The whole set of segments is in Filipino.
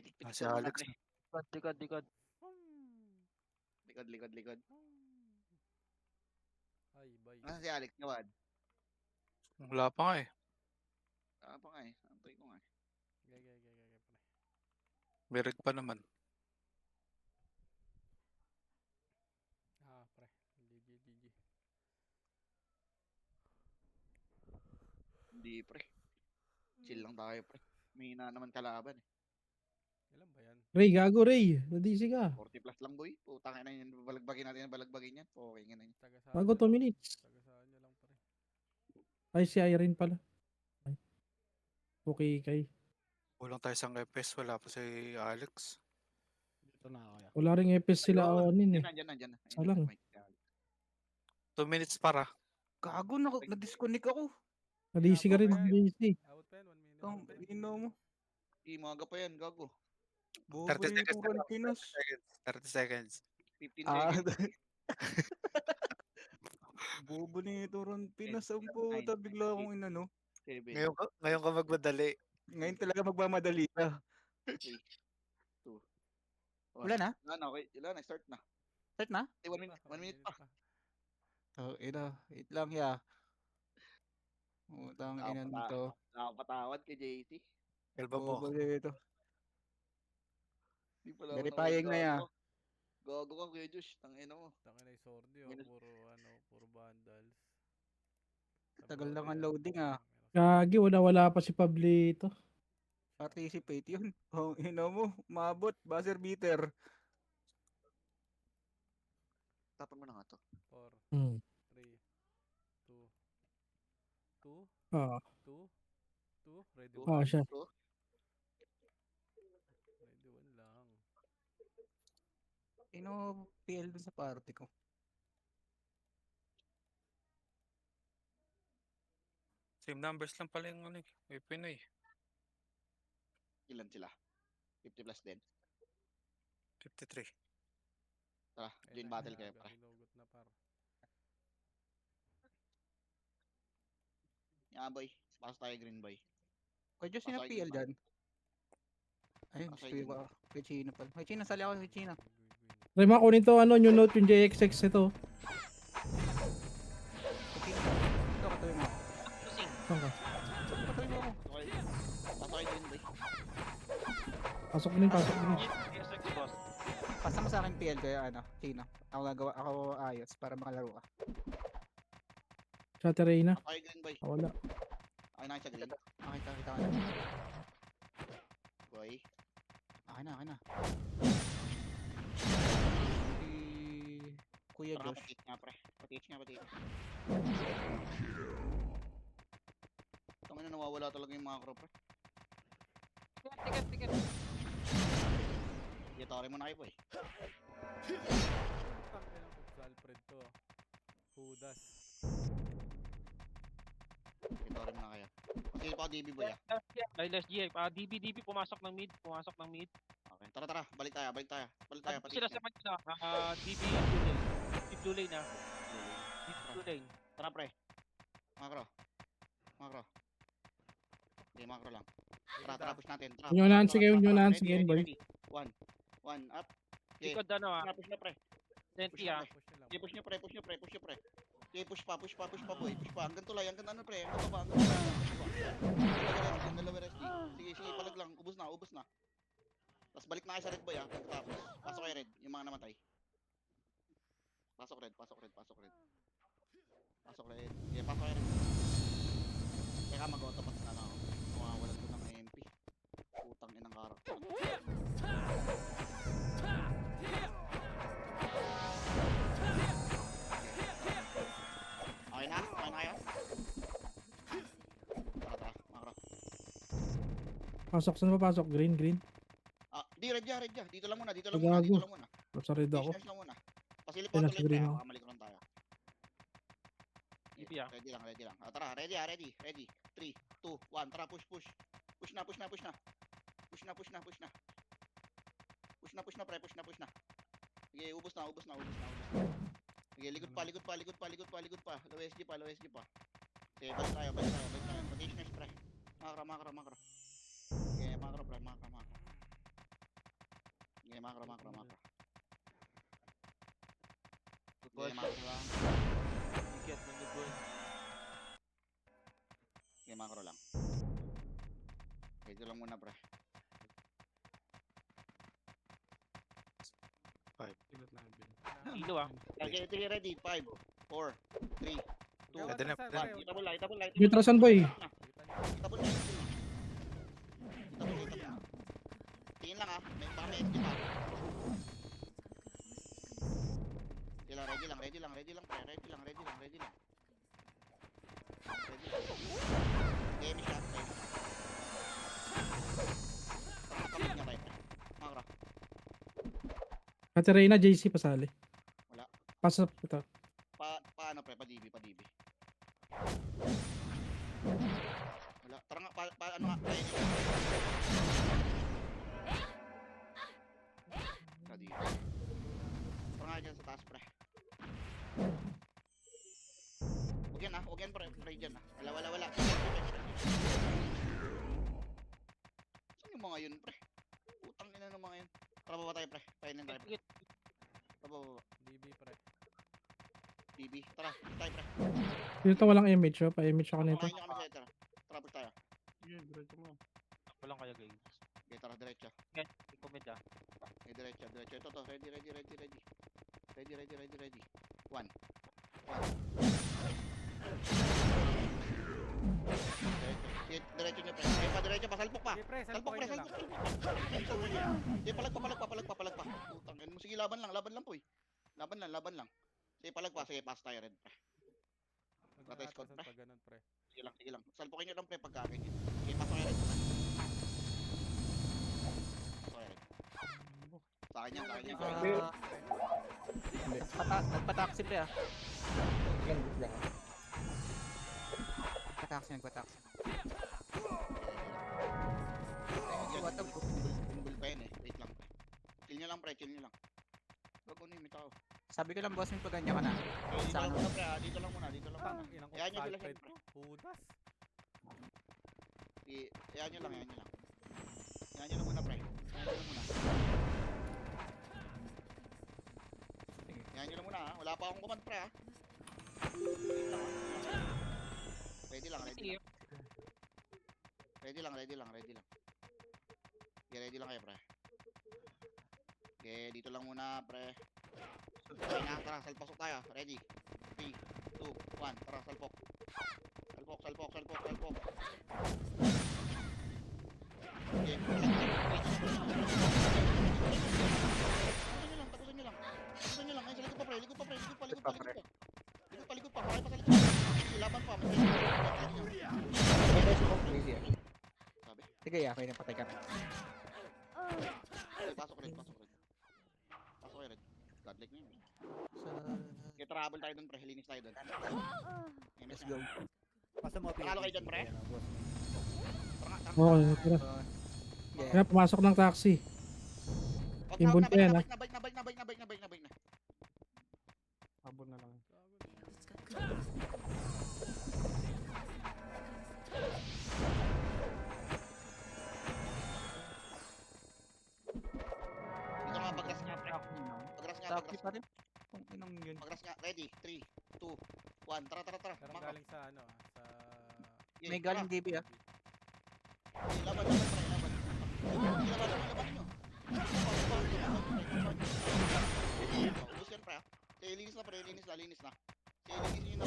Ah, Pitik-pitik si ko muna, Alex. pre. Likod. Likod. Ay, bay. Nasa si Alex, Gawad? Wala pa nga eh. Pa nga eh. Antay ko nga eh. Pre. Birig pa naman. Pre. GG. Hindi, pre. Chill lang tayo, pre. May hina naman kalaban eh. Ilan ba yan? Ray, gago Ray. Nadisi ka. 40 plus lang, boy. Putang ina yun. Balagbagin natin yan. Balagbagin yan. Okay nga na yun. Tagasaan Bago 2 minutes. Tagasaan nyo lang, pre. Ay, si Irene pala. Ay. Okay, kay. Kulang tayo sa FPS. Wala pa si Alex. Dito na ako ya. Wala ring EPS sila onin eh. Nandiyan na. Salang. 2 minutes para. Gago na-disconnect ako. Nadisi ka rin. Nadisi. Abot pa yan, 1 minute. Ang ino mo. Maga pa yan, gago. Bobo 30 na seconds. yung Turan Pinas. 30 seconds. 15 Ah, seconds. bobo na yung Turan Pinas. Ang Nine, puta, bigla akong inano. 7, Ngayon ka magmadali. Ngayon talaga magmamadali ka. 3, 2, 1. Wala na? Okay. Wala na. Start na. Start na? 1 minute. 1 minute pa. Oh, ina. Wait lang ya. Utang ina nito. Nakapatawad kay JC. Kalba mo. Bobo na ito. Di pala Verifying na ya. Gago ka, Kuya Josh. Tangina mo. Tangin na yung sordi, Minus- puro vandals. Tagal lang ang loading, ah. Gagi, wala pa si Pablito. Participate yun. Oh, ina mo. Maabot. Buzzer beater. Tapan mo na nga to. 4, Hmm. 3, 2, 2, Ah, 2, 2, ready Two. 1. siya. To. Ready 1 lang. Ino PL dun sa party ko. Same numbers lang pala yung ano eh. Pinoy. Ilan sila? 50 plus din. 53. Tara, join battle kayo, pre. Hinugot na par. Yan, boy. Pasok tayo, green boy. Kuya Diyos, sino Pasok PL yung dyan? Ayun, Pasok gusto yung ko. Kay Chino pala. Kay Chino, sali ako kay Chino. Ray, makunin to new note yung JXX ito. Kay Chino. Ito, katuloy mo. Saan ka? Katuloy mo ako. Pasok kayo, green boy. Pasok din. Pasa mo sa akin PL kaya Chino. Ako ayos para makalaro ka. Chaterina. Pasok kayo, green boy. Wala. Ay, na siya, green. Kita ka na. Boy. Akin na. Si Kuya Tara, Josh. patit nga, pre. Patit. Tangin na nawawala talaga yung macro, pre. Ticket. Tore mo na kayo, boy. Tangin ang Alfred to. Hudas. Tore mo na kayo. Kasi pa DB, boy, ah. Last GI. DB pumasok ng mid. Okay. Tara. Balik tayo. Patit Sila nga. sa kanya. DB blue lane na. DB blue lane. Tara, pre. Macro. Okay, macro lang. Tara, push natin. Tara. Unyunahan, sige, Ready, boy. ready. One, up. Okay. Likod Tara, push na, pre. Senti Push na, Push nyo lang. Okay, push nyo, pre. Okay, push pa, boy. Push pa. Hanggang tulay, hanggang ano, pre. Hanggang baba. Dalawa resti. Sige, palag lang. Ubus na. Tapos balik na kayo sa red, boy, ah. Tapos, pasok kayo red. Yung mga namatay. Pasok red. Okay, pasok kayo red. Teka, mag-autopass na lang ako. Mawawalan ko ng MP. Putang inang karakter. Okay na kayo? Tara, macro. Pasok, saan pa pasok? Green. Di, red ya. Dito lang muna. Gago. Sa red ako. Business lang muna. Pasilip Ayun, out nasa ulit green tayo. ako. Kamalik lang tayo. DB ah. Ready lang. Tara, ready. 3, 2, 1. Tara, push. Push na, pre. Sige, ubos na. Sige, likod pa. Low SG pa. Sige, balik tayo. Rotation, pre. Macro. Sige, macro, pre. Macro, macro, macro. Good Okay, ball. macro lang. Ikat ng good ball. Okay, macro lang. Dito lang muna, pre. Kilo ah. Okay, 3 ready. 5, 4, 3, 2, Gawa Pwede na, sa pwede na. 1. Itabol lang, itabol lang. Mitrasan, boy. Itabol lang. Itabol lang. Tingin lang ah. Baka may exit pa. Okay lang, ready lang, ready lang, ready lang, pre. Ready lang, ready lang, ready lang. Ready lang. Okay, may shot, pre. Parang nakapit niya tayo, pre. Macro. Katerina, JC, pasali. Wala. Pasok ito. Paano, pre? Pa-DB, pa-DB. Wala. Tara nga, ano nga, pre. Pa-DB. Tara nga dyan sa taas, pre. Huwag yan, ah. Huwag yan, pre. Pre dyan, ah. Wala. Saan yung mga yun, pre? Utang ina ng mga yun. Tara, baba tayo, pre. Painin tayo, pre. Baba. DB pre. DB. Tara, tayo, pre. Dito walang image, oh. Pa-image ako nito. Pakain nyo kami sa'yo, tara. Tara, push tayo. Walang kaya guys. Okay, tara, diretso. I-comment ah. Okay, diretso. Ito to. Ready. Ready. 1. Diretso nyo, pre. Okay, pa, diretso pa. Salpok pa. Sige pre, Salpok, pre. salpukin nyo lang. Salpok. Okay, palag pa. Utang. Sige, laban lang, po eh. Laban lang. Sige, palag pa. Sige, pass tayo, red, pre. Patay squad, Nagkakatasan pre. pag ganun pre. Sige lang. Salpokin nyo lang, pre, pagkakin yun. Okay, pass tayo, red. Pass tayo, red. Sa akin yan. Nagpa-taxi pre ah. Nagpa-taxi. Bumble pa yan eh. Wait lang. Chill nyo lang, pre. Bago na yung may tao. Sabi ko lang boss, may paganya ka na. Okay, dito lang muna, pre. Dito lang muna. Tang inang ko Ayan nyo sila, Alfred. pre. Hudas. Ayan nyo lang. Ayan nyo lang muna, pre. Ayan nyo lang muna, ha. Wala pa akong command, pre, ha. Ready lang. Ready lang. Okay, ready lang kayo, pre. Okay, dito lang muna, pre. Okay na, tara, salpasok tayo. Ready? 3, 2, 1, tara, salpok. Salpok. Okay, tapusin nyo lang. Ayun, sa likod pa, pre. Likod pa. Likod pa. Pakay pa sa likod. Okay, laban pa. Sabi. Sige, okay na patay ka na. Okay, pasok red. Pasok kayo, red. Godlike nyo yun. Okay, travel tayo dun, pre. Linis tayo dun. Let's go. Pakalo kayo dyan, pre. Tara. Okay, tara. Kaya pumasok ng taxi. Inbound pa yan, ha? Nabalik na. Abon na lang. Dito nga, pagras nga, pre. Taxi pa rin. Kung inang yun. Pagras nga. Ready? 3, 2, 1. Tara. Pero Mako. galing sa ano sa Okay, May tara. galing DB ah. Okay, laban, pre. Laban nyo. Ubus yan, pre. Okay, linis na. Okay, linis na. Okay, linis.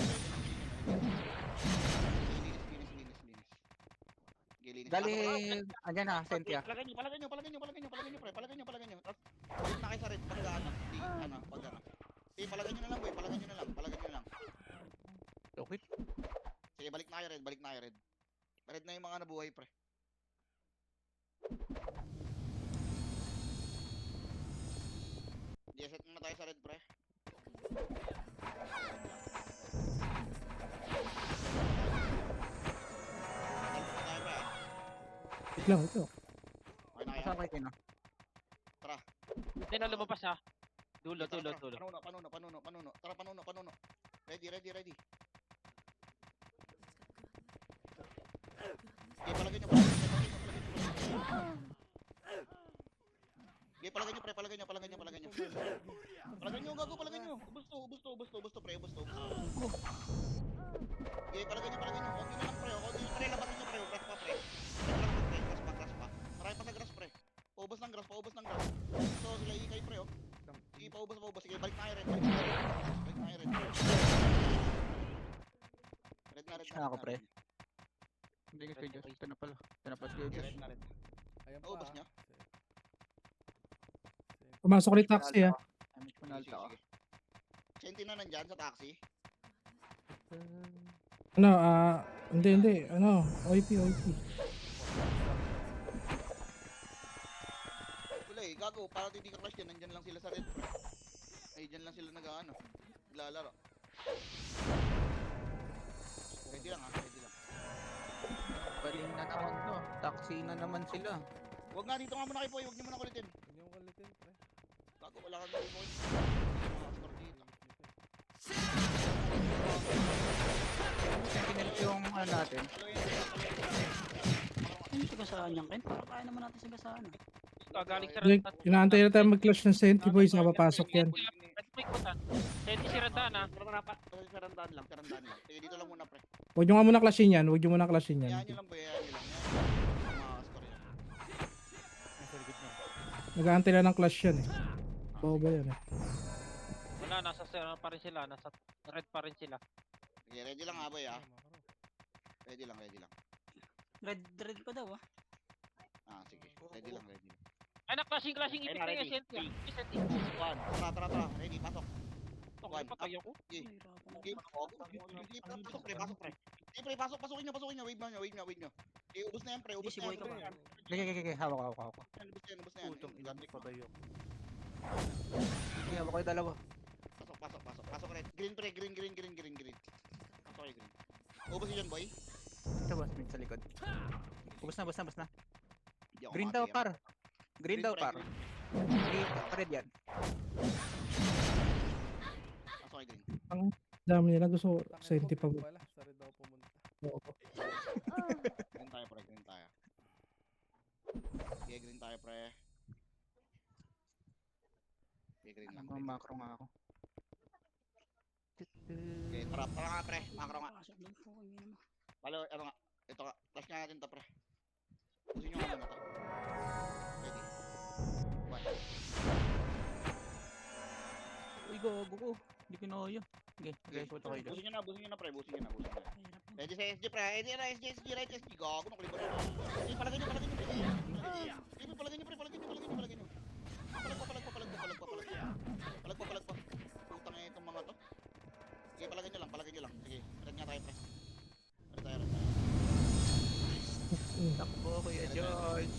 Okay, linis. Galing, andyan na, Cynthia. Palagay nyo, pre. Palagay nyo. Tapos, balik na kayo sa red. Pag ano. Okay, palagay nyo na lang, boy. Palagay nyo na lang. Okay. Sige, balik na kayo, red. Red na yung mga nabuhay, pre. Reset muna tayo sa red, pre. Wait lang, ito. Okay na kayo? Saan kayo kino? Hindi na lumabas ah. Dulo. Panuno. Tara, panuno. Ready. Okay, palagay nyo. Okay, palagay nyo, pre, palagay nyo. Palagay nyo, gago, palagay nyo. Ubus to, pre, ubus to. Okay, palagay nyo. Konti na lang, pre. Pre, labasan nyo, pre. Grass pa, pre. Grass pa. Marami pa sa grass, pre. Paubos ng grass. So, sila ikay, pre, oh. Sige, paubos. Sige, balik na kayo, red. Red na. Siya ako, pre. Hindi ka Josh. Ito na pala si Josh. Red na. Ayan pa. Naubos niya? Pumasok ulit taxi ah. Amit ko na alta ako. Senti na nandyan sa taxi. Ano, hindi. Ano, OIP. Wala eh, gago. Para hindi ka clash dyan, nandyan lang sila sa red. Ay, dyan lang sila naglalaro. Ready lang. Baling na naman to. Taxi na naman sila. Huwag nga dito nga muna kayo, boy. Huwag nyo muna kulitin. Huwag niyong kulitin, pre. Gago, wala kang gawin, boy. Mga score dito. Sentinel yung ano natin. Ano sagasaan yan, Ken? Para kaya naman natin sagasaan. Galing sa Like, Randan. inaantay na tayo mag-clash ng Senti boys, papasok yan. Red Mike ko tan. Senti si Randan ah. Sarandaan lang. Sige, dito lang muna, pre. Huwag nyo nga muna clashin yan. Hayaan nyo lang, boy. Mga score yan. Nasa likod na. Nag-aantay na ng clash yan eh. Boba yan eh. Wala, nasa ano pa rin sila. Nasa red pa rin sila. Sige, ready lang ha, boy, ha. Makro. Ready lang. Red pa daw, ah. Sige. Ready lang. Ay, na-clashing ipit na yung Senti ah. Yung Senti. One. Tara. Ready, pasok. Okay, patay ako. Nahirapan ako. Game. Pasok, pre. Sige, pre, pasukin nyo. Wave nyo. Ubus na yan, pre. Di, si Boy ka ba? Sige. Hawak. Ubus na yan. patay ako. Sige, hawak ko yung dalawa. Pasok, red. Green, pre. Green. Pasok kayo, green. Ubus yun, boy. Ito boss, mid sa likod. Ubus na. Hindi ako Green daw, makakaya. par. Green daw, par. Green. Green, red yan. Pasok kayo, green. Dami nila gusto Tangina Senti ko, pa. wala. Sa red daw pumunta. Green tayo, pre. Okay, green tayo, pre. Okay, green lang. Macro nga ako. Okay, tara nga, pre. Macro nga. Pasok doon po, hindi naman. Ano nga. Ito nga. Flash nga natin to, pre. Usin nyo nga muna to. Ready. One. Uy, gago ko. Hindi kinaya. Okay, shoot ako dito. Busin nyo na, pre. Hirap yun. Ready sa SG, pre. Ready na, SG, right, SG. Gago, nakulipan na. Sige, palagay nyo, pre. Sige, palagay nyo. Palag pa. Putang ina itong mga to. Sige, palagay nyo lang. Sige, red nga tayo, pre. Red tayo. Takbo ko yung George.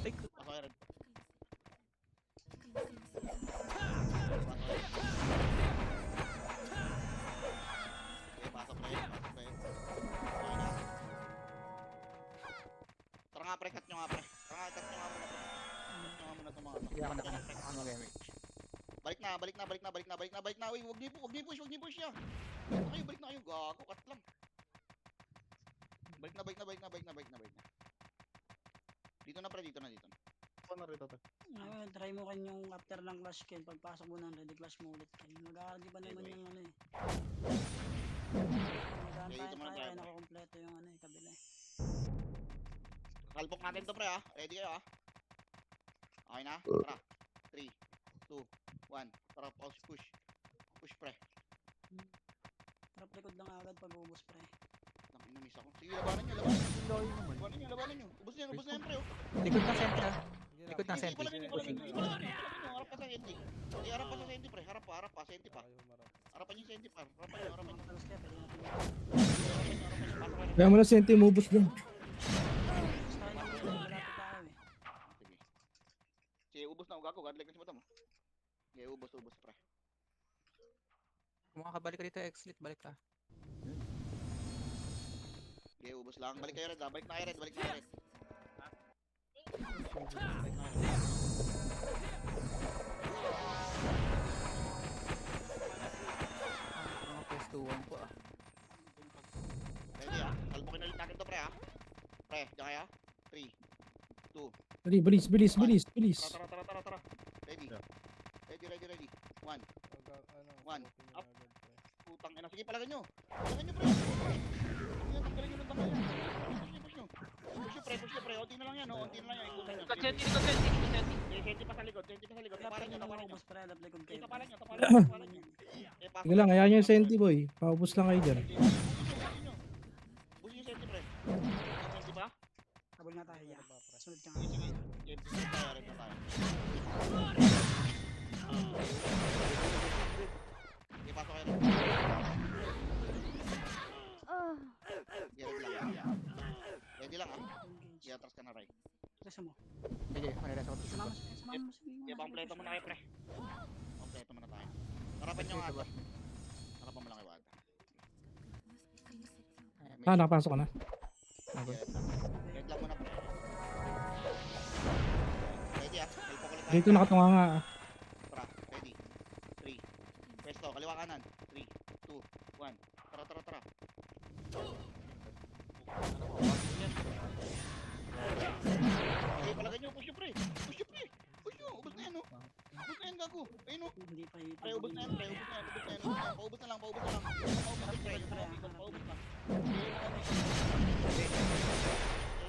Ay, Pasok kayo, red. Okay, pasok, pre. Okay na. Tara nga, pre. Cut nyo nga, pre. Cut nyo nga muna itong mga to. hindi ako ako mag-damage. Balik na. Uy, wag niyo push niya. Balik na kayo. Gago, cut lang. Balik na. Dito na, pre, dito na. Ngayon, try mo kan yung after ng clash, Ken. Pagpasok mo ng ready clash mo ulit, Ken. Mag-aadi pa naman yung ano eh. dito muna Mag-aantay tayo, tayo, pre. nakakompleto yung ano eh, kabila eh. Kalpok natin to, pre, ha. Ready kayo, ha. Okay na? Tara. 3, 2, 1. Tara, push, pre. Trap likod lang agad pag ubos, pre. Nakinumis ako. Sige, labanan nyo. Ubus na yan, pre, oh. Likod na center. Sige Likod lang. na Senti. Palagay nyo. Harap pa sa Senti. Sige, harap pa sa Senti, pre. Harap pa. Senti pa. Ayaw marap. Harapan yung Senti, par. Harapan nyo. Tapos kaya, pwede natin yung Pasok kayo. Kaya mo na Senti mubos doon. Basta hindi na malapit tayo eh. Sige. Sige, ubos na. Gago, godlike na si Batam. Sige, ubos, pre. Kung makakabalik ka dito, Exlit, balik ka. Sige, ubos lang. Balik kayo, red, ha. Balik na kayo, red. Mga pestuan po ah. Ready, ha. Kalbukin ulit natin to, pre, ha. Pre, dyan kayo. 3, 2. Dali, bilis. Tara. Sige, palagan nyo. Palagan nyo, pre. Ayan, tanggalin nyo ng tanggal yan. Push nyo. Push nyo, pre. Unti na lang yan, oh. Unti na lang yan. Ikutan nyo. Likod senti, likod senti, likod senti. Senti pa sa likod. Senti pa sa likod. Kaya Tapalan pwede nyo, nang tapalan nyo. maubos pre, lap likod Sige, kayo. tapalan nyo, tapalan nyo, tapalan nyo. Pasok Sige lang, hayaan nyo yung senti boy. Paubos lang kayo dyan. Push yung senti, pre. Yung senti ba? Habol nga tayo, yeah. Sunod ka nga. Sige, sige. Game, red tayo, red na tayo. Sige, pasok kayo red. Sige, red lang, yeah. Ready lang, ah. Engage. Sige, atras ka na, Ray. Resa mo. Sige, maniresa ko. Sumama mo. Sige, pampleto muna kayo, pre. Pampleto muna tayo. Harapan nyo nga, pre. Harapan mo lang kayo, Wada. Ah, nakapasok ka na. Sige, red lang. Red lang muna, pre. Ready, ah. May pakulit tayo. Dito nakatunga nga. Tara, ready. 3. Pwesto, kaliwa kanan. 3, 2, 1. Tara, tara, tara. Okay, palagan nyo. Push nyo, pre. Push nyo, pre. Push nyo. Ubus na yan, oh. Ubus na yan, gago. Ayun, oh. Hindi pa hito. Pre, ubus na yan, pre. Ubus na yan, ubus na yan, ubus na yan. Paubos na lang, paubos na lang. Paubos na, pre. Paubos na.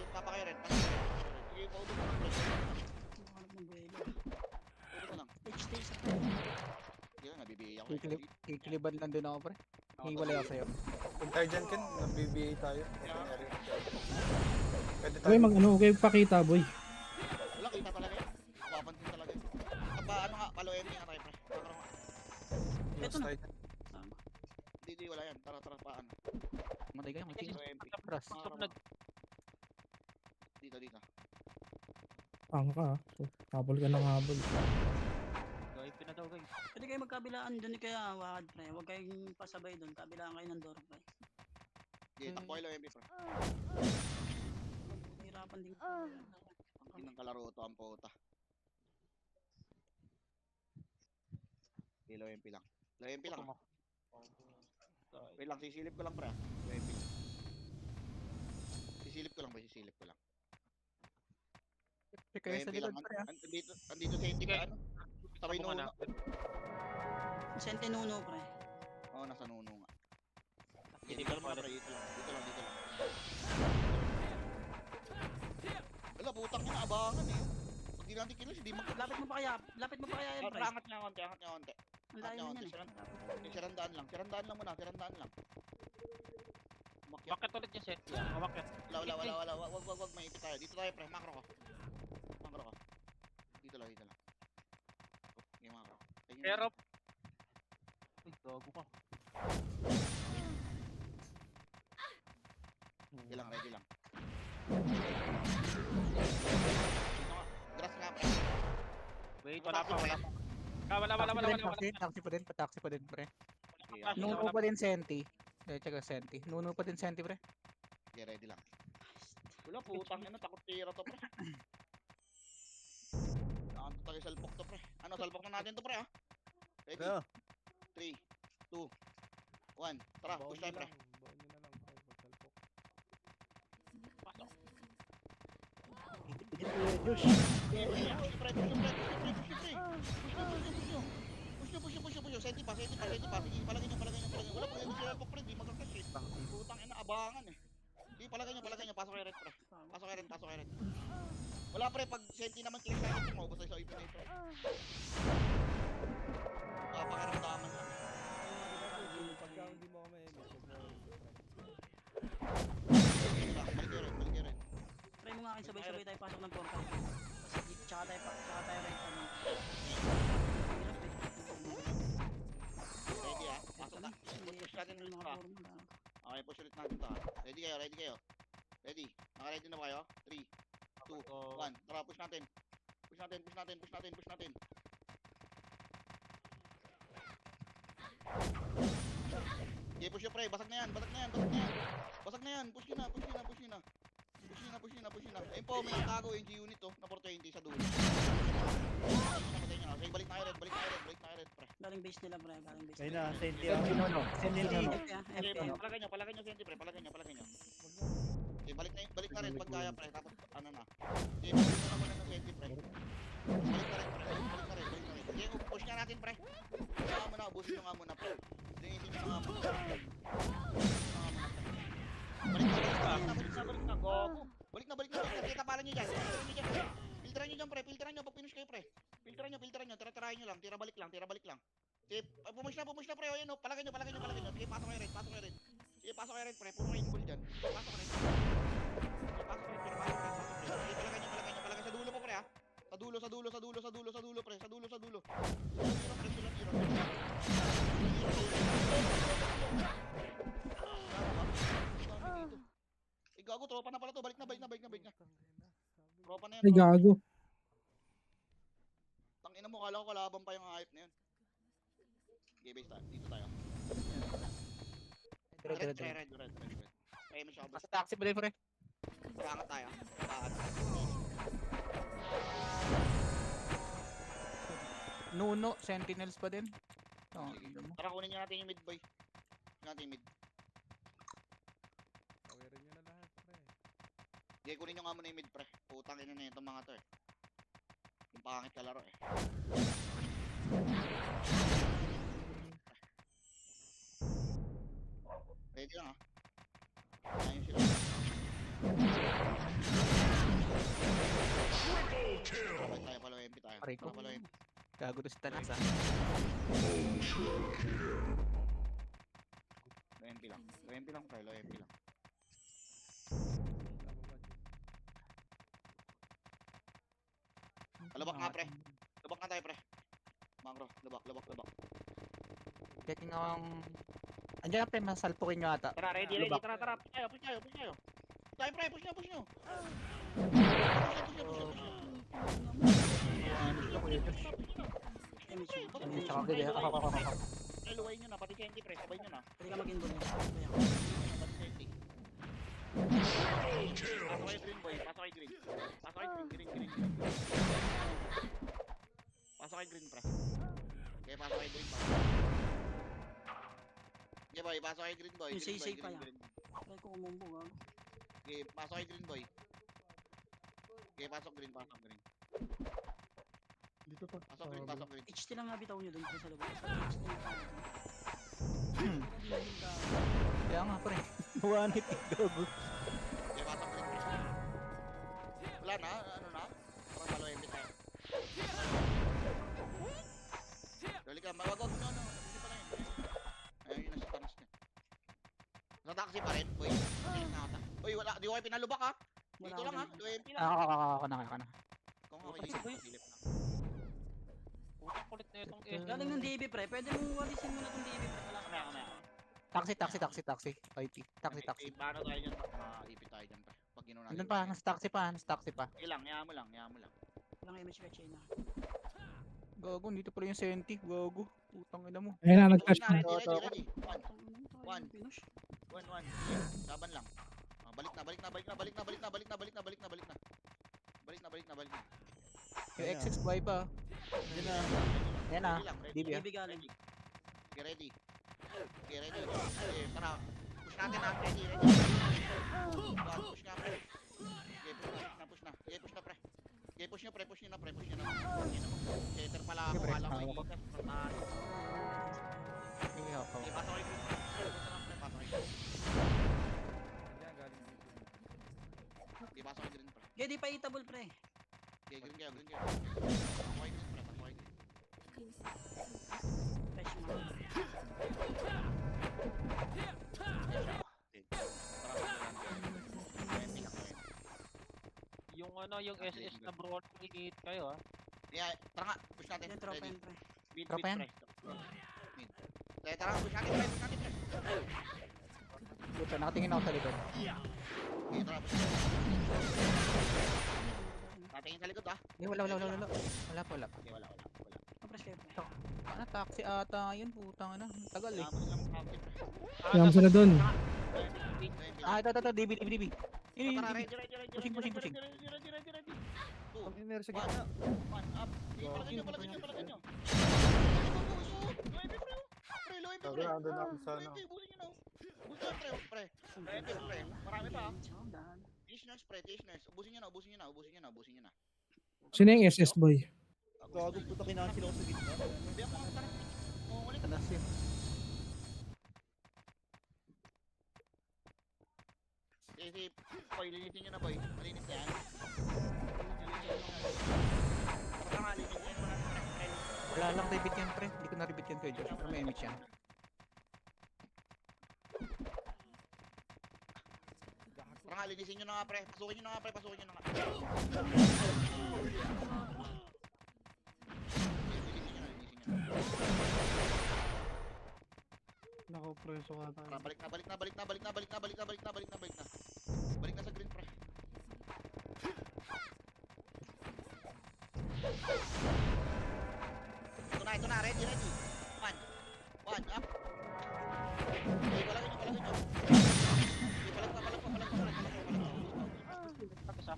Papa kayo rin, papa kayo rin. Sige, paubos na lang, pre. Hanap ng buwelo. Paubos na lang. H-stay sa Sige lang, nabibigay ako. Kikiliban lang din ako, pre. Hiwalay ako sa'yo. Kung tayo dyan, Ken, nag-BBA tayo. Pwede tayo. Okay, mag-ano, okay, pakita boy. Wala, kita talaga yun. Papansin talaga yun. Ano nga, palo MD nga tayo, pre. Tara nga. Close Ito na. tayo dyan. Hindi, wala yan. Tara, tara, paano. Matay kayo, matay Palo kayo. MD. Atras. Sumunod. Dito, dito. Pang ka ah. So, habol ka ng habol. Gawin na daw, guys. Pwede kayo magkabilaan doon kaya wakad pre. Huwag kayong pasabay doon. Kabilaan kayo ng door pre. Sige, takbo kayo MD, pre. Hirapan din. Ang inang kalaro to, ang puta. Low MP lang. Low MP lang. Wait lang, sisilip ko lang, pre. Low MP lang. Sisilip ko lang, pre. Sisilip ko lang. Check kayo sa likod, pre. ah. Andito sa hindi ka, ano? Sabay Ako nga nuno. Sente nuno pre. Oo, nasa nuno nga. Hindi Dito pa lang muna, pala. pre. Dito lang, dito lang, dito lang. Wala, putang niya, abangan eh. Pag di natin kilos, hindi mag... Lapit mo pa kaya. Lapit mo pa kaya yan pre. Angat niya konti, angat niya konti. Ang layo Angat niyan niya eh. konti. Sirandaan lang, sirandaan lang muna, sirandaan lang. Umakyat. Bakit ulit yung set? Umakyat. Wala. Wag, maipit tayo. Dito tayo, pre. Macro ko. Macro ko. Dito lang, dito lang. Okay, macro. Ayun. Pero... Uy, gago ka. Ready lang, ready lang. Dito nga. Grass nga, pre. Wait, wala pa, wala pa. Ah, wala. Taxi pa din, taxi pa din, pre. Okay, Ah, okay. Nuno wala pa din senti. Check ko senti. Nuno pa din senti, pre. Okay, ready lang. Wala, putang ina, takot tira to, pre. Nakanto tayo salpok to, pre. Ano, salpok na natin to, pre, ha? Ready? 3, 2, 1. Tara, push tayo, pre. Baon nyo na lang, pre. Pagsalpok. Pasok. Josh. Push, pre. Push nyo. Senti pa. Sige, palagay nyo. Wala, pag yung salpok, pre, di magkakas eh. Putang ina, abangan eh. Sige, palagay nyo. Pasok kayo red, pre. Pasok kayo red. Wala, pre, pag senti naman kilis tayo, maubos tayo sa open na ito. Pakiramdaman lang. Pagka hindi mo kami emit, huwag mo Balik kayo red. Try mo nga akin sabay-sabay tayo pasok ng portal. Kasi tsaka tayo right pa nun. Ready ah, pasok na. Push natin ulit Mga pa. forma. Okay, push ulit natin to. Ready kayo. Ready? Naka-ready na ba kayo? 3, 2, 1. Tara, push natin. Push natin. Okay, push nyo, pre. Basag na yan. Push nyo na. Ayun po, may nagtago yung G-unit to, na 420 sa dulo. Namatay niya. Okay, balik na kayo red, pre. Galing base nila pre. Galing base. Ayun na, senti Senti Nuno. Senti Nuno. Okay, FP. palagay nyo, senti, pre. Palagay nyo. Okay, balik na red pag kaya, pre. Tapos, ano na. Okay, balik na naman ng senti, pre. Balik na red. Okay, push nga natin, pre. Ubusin nyo nga muna, pre. Linisin nyo na nga Gogo. Balik na. Kita pala nyo dyan. Filteran nyo dyan, pre. Filteran nyo. Pag finish kayo, pre. Filteran nyo. Tira-tirahin nyo lang. Tira balik lang. Sige, pumush na, pre. O, yun, o. Palagay nyo. Sige, pasok kayo rin. Sige, pasok kayo rin, pre. Puro kayo full dyan. Pasok rin. Sige, palagay sa dulo po, pre, ha. Sa dulo, pre. Sa dulo. Gago, tropa na pala to. Balik na. Tropa na yan. Ay, gago. Tangina mo, kala ko kalaban pa yung hype na yun. Okay, base tayo. Dito tayo. Red. Ay, masyado. Nasa taxi pa din, pre. Paangat tayo. Nuno, Sentinels pa din. Oh, Tara, kunin nyo natin yung mid, boy. Mid. Tawirin nyo na lahat, pre. Sige, kunin nyo nga muna yung mid, pre. Putang ina na itong mga to, eh. Yung pangit kalaro, eh. Ready lang, ha. Ayun sila. Tayo pala MP tayo. Aray ko. Pala MP. Gago to si Tanas, ah. MP lang. MP lang tayo, MP lang. Lubak nga, pre. Lubak nga tayo, pre. Mangro, lubak. Getting Andiyan na, pre. Masalpukin nyo ata. Tara, ready. Lubak. Tara. Push tayo. Tayo, pre. Push nyo. Tsaka gili, ako. Luwain nyo na, pati Chenki, pre. Sabay nyo na. Pwede ka mag-inbon mo. Pati Chenki. Pasok kayo green, boy. Pasok kayo green. Green. Pasok kayo green, pre. Okay, pasok kayo green, pa. Okay, boy. Pasok kayo green, boy. Yung say pa yan. Green. Try ko umumbog, ha. Okay, pasok kayo green, boy. Okay, pasok green. Dito pa. Pasok green. HT lang nga bitaw nyo dun pre sa labas. HT lang tayo dun. Kaya nga, pre. Buwanit, gago. Okay, pasok green, pre. Wala na, ano na? Parang malo MP tayo. Dali ka, wag. No. Hindi pa lang yun. Ayun yun, nasa tanas niya. Nasa taxi pa rin, boy. Uy, wala. Di ko kayo pinalubak, ha? Dito lang, ha? Low MP lang. Ako na. Kung ako Kasi, boy. silip na. Putang kulit na itong Galing ng DB pre. Pwede mong walisin mo na itong DB pre. Wala ka. Kamaya. Taxi. IT. Taxi. Paano tayo dyan? Maipit tayo dyan, pre. Pag ginawa natin. Ilan pa? Nasa taxi pa. Sige lang, yaman mo lang. Walang image ka China. Gago, dito pala yung Senti. Gago. Putang ina mo. Ayun na, nag-touch na. Ready. One. Pinush. 1. Laban lang. Balik na. Yung XXY pa. Yan na. DB, ah. DB galing. Get ready. Okay, tara. Push natin, ha. Ready. Push nga, pre. Push na. Okay, push na, pre. Okay, push nyo, pre. Push nyo na. Cater pala ako. Okay, pre. Kala ko Hawak ko. ikas. Sige, ako. Okay, pasok kayo. Pasok kayo. Yan, galing dito. Okay, pasok kayo green, pre. Gedi pa itable pre. Okay, green kayo. Pasok kayo green, pre. Fresh mo. Yung SS na bro, init kayo, ha. Yeah, tara nga. Push natin. Yan tropa Ready. yan pre. Mid, Tropa yan? pre. Tara, push natin, pre. Puta, nakatingin ako sa likod. Okay, tara, push. Tatingin sa likod, ha. Hindi, wala. Wala. Okay, wala. Fresh kayo pre. Ano, taxi ata yun. Putang ina. Ang tagal eh. Tapos lang mag-counter, pre. Kaya sila dun. Ito. DB. Yun. Tara, ready. Pushing. Ready. Two, Pag may sa gitna. one, up. Sige, palagay nyo. Low MP, pre. Sabi, andun ako sa Low MP, busin nyo na. Busin nyo, pre. Pre. Marami pa, ha. Tish nurse, pre. Ubusin nyo na. Sino yung SS boy? Gago puta kinasin ako sa gitna. Biyak mo, tara. Ulit. Talas yun. Si boy, linisin nyo na boy. Malinis na yan. Basta nga, linisin nyo na. Wala lang rebit yan pre. Hindi ko na rebit yan kay Josh. Pero may image yan. Basta nga, linisin nyo na nga pre. Pasukin nyo na nga pre. Pasukin nyo na nga. Linisin nyo na. Nakapreso ka tayo. Balik na. Balik na sa green pre. Ito na. Ready. One, up. Okay, palagin nyo. Okay, palag pa. Tapos ah.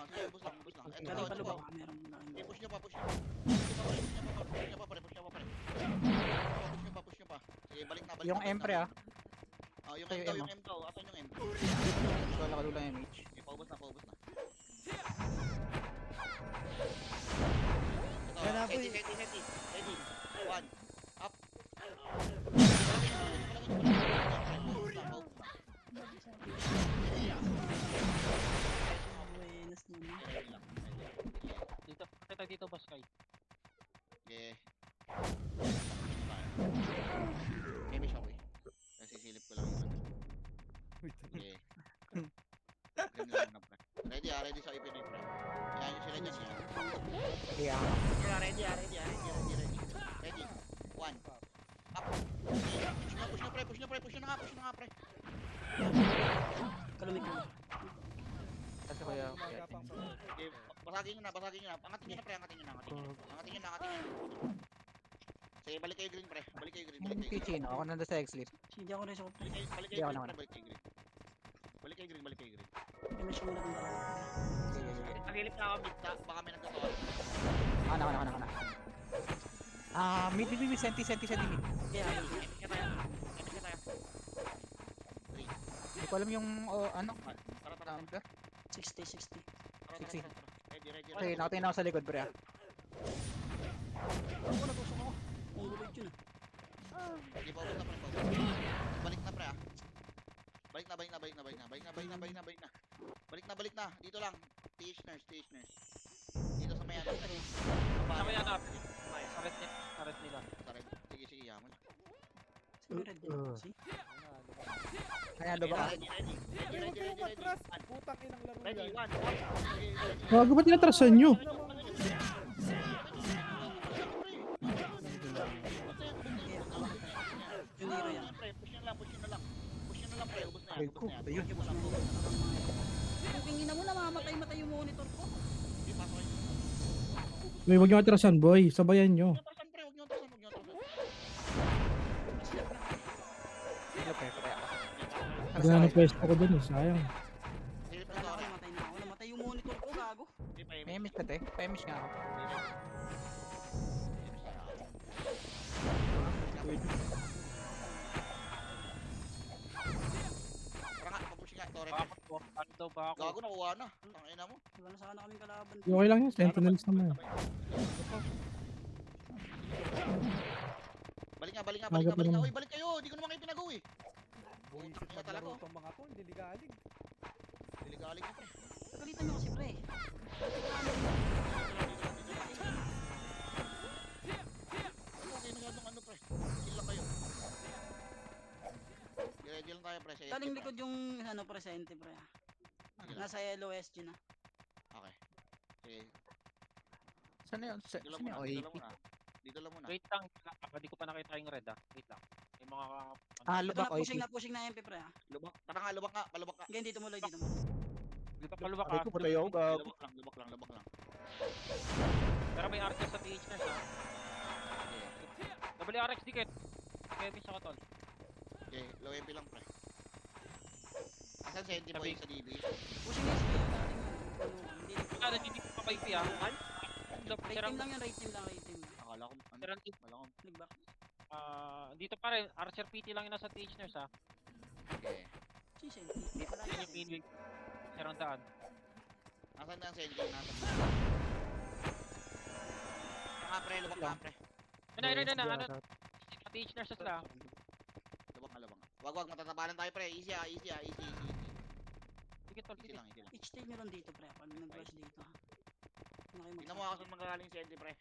Sige, ubos lang. Ito Galing pa pa. lubak. Meron na. Okay, push nyo pa. Push nyo pa. Sige, balik na. Yung M pre ah. Yung Ito M yung daw, M, yung M daw. Asan yung M? Wala ka lang image. Okay, paubos na. Ito, Yan na, boy. Ready. One, up. Buenas naman. Dito boss kay. Okay. Maybe siya ko eh. Kasi silip ko lang yun. Okay. Ganun lang na pre. Ready sa ipin pre. Yan yung sila dyan yan. Kaya Ready. Ready. One. Up. Push na nga pre. Kalumig ko. kasi kaya Gumagapang pa. Okay. Basagin nyo na. Angatin nyo na pre. Angatin nyo na. Sige, balik kayo green pre. yung kitchen ako nanda sa X-List. Hindi ako rin sa kapatid. Balik Hindi kayo ako green naman. pre. Balik kayo green. Kaya sulat ng dalawa. Nagilip na ako mid ta. Baka may nagkatawa. Ana. Mid senti mid. Kaya, Epic na tayo. Hindi ko alam yung ano. Tara. Number. 60. Ready. Okay, nakatingin ako sa likod pre ah. Ako, natusok ako. Ang gulod yun ah. Hindi pa ubos na pre. Balik na pre ah. Balik na. Dito lang. TH nurse. Dito sa may ano. Saka yan up. Saret nila. Sorry. Sige, yaman. Sige, red din ako. See? Kaya ano ba? Ready. Huwag kayong matras. Putang inang laro Ready, yan. one. Gago ba tinatrasan nyo? Yung hero yan. Push nyo na lang pre. Ubos na Ay yan. ko, ayun. Kung ina mo, namamatay yung monitor ko. Hindi pa ako. Uy, huwag nyo atrasan, boy. Sabayan nyo. Huwag nyo trasan. Ano pre pre. Wala na pwesto ko dun eh. Sayang. Silip na Kaya to. namatay na ako. Namatay yung monitor ko, gago. Hindi pa May image ka te. Pa-image nga ako. Tara nga, papush nga. Torre. Ano daw ba ako? Gago, nakuha na. Tangina mo. Wala na sana kaming kalaban. Okay lang yun. Sentinels naman. Balik nga. Aga pa naman. Uy, balik kayo. Hindi ko naman kayo pinagaw eh. Buwisit Putang ina talaga. maglaro tong mga to. Hindi ligalig. Diligaling mo pre. Pagalitan nyo kasi, pre. Okay, masyadong ano pre. Chill lang kayo. Ready lang tayo pre. Sa Galing ST, pre. likod yung ano, presente, pre. Sige lang. Nasa yellow SG na. Okay. Sige. Saan yun? Dito lang Saan muna. yung Dito lang OAP? muna. Dito lang muna. Wait lang. Hindi ko pa nakita yung red ah. Wait lang. Yung mga Ah, Ito lubak na, OAP. pushing na MP, pre. Lubak. Tara nga, lubak nga. Palubak nga. Again, dito mo, Lloyd. Paluwak Ay ah. ko patay ako gago. Lubak lang. Pero may archer sa TH nurse ah. WRX dikit. Kevin sa katol. Okay, low MP lang pre. Asan si Andy Boy sa DB? Pushing na SP. Hindi Ah, nandito pa kay Pia. Rate team lang yun, rate team lang. Akala ko, ano? Meron Akala ko. Nagback. Dito pa rin. Archer PT lang yun nasa TH nurse ah. Okay. Si Senti. Wala Yun yun. yung pinwig. Sarang daan. Asan na si Andy? Nasa. Nga pre, lubak nga pre. Ano. Ano? TH nurse sila. Lubak nga. Wag, matatabalan tayo pre. Easy. Dikit tol, Easy dikit. lang, easy lang. I-stay nyo lang dito, pre. Pag nag-flash dito, ha. Ano kayo Tingnan mo ako saan magagaling si Andy, pre.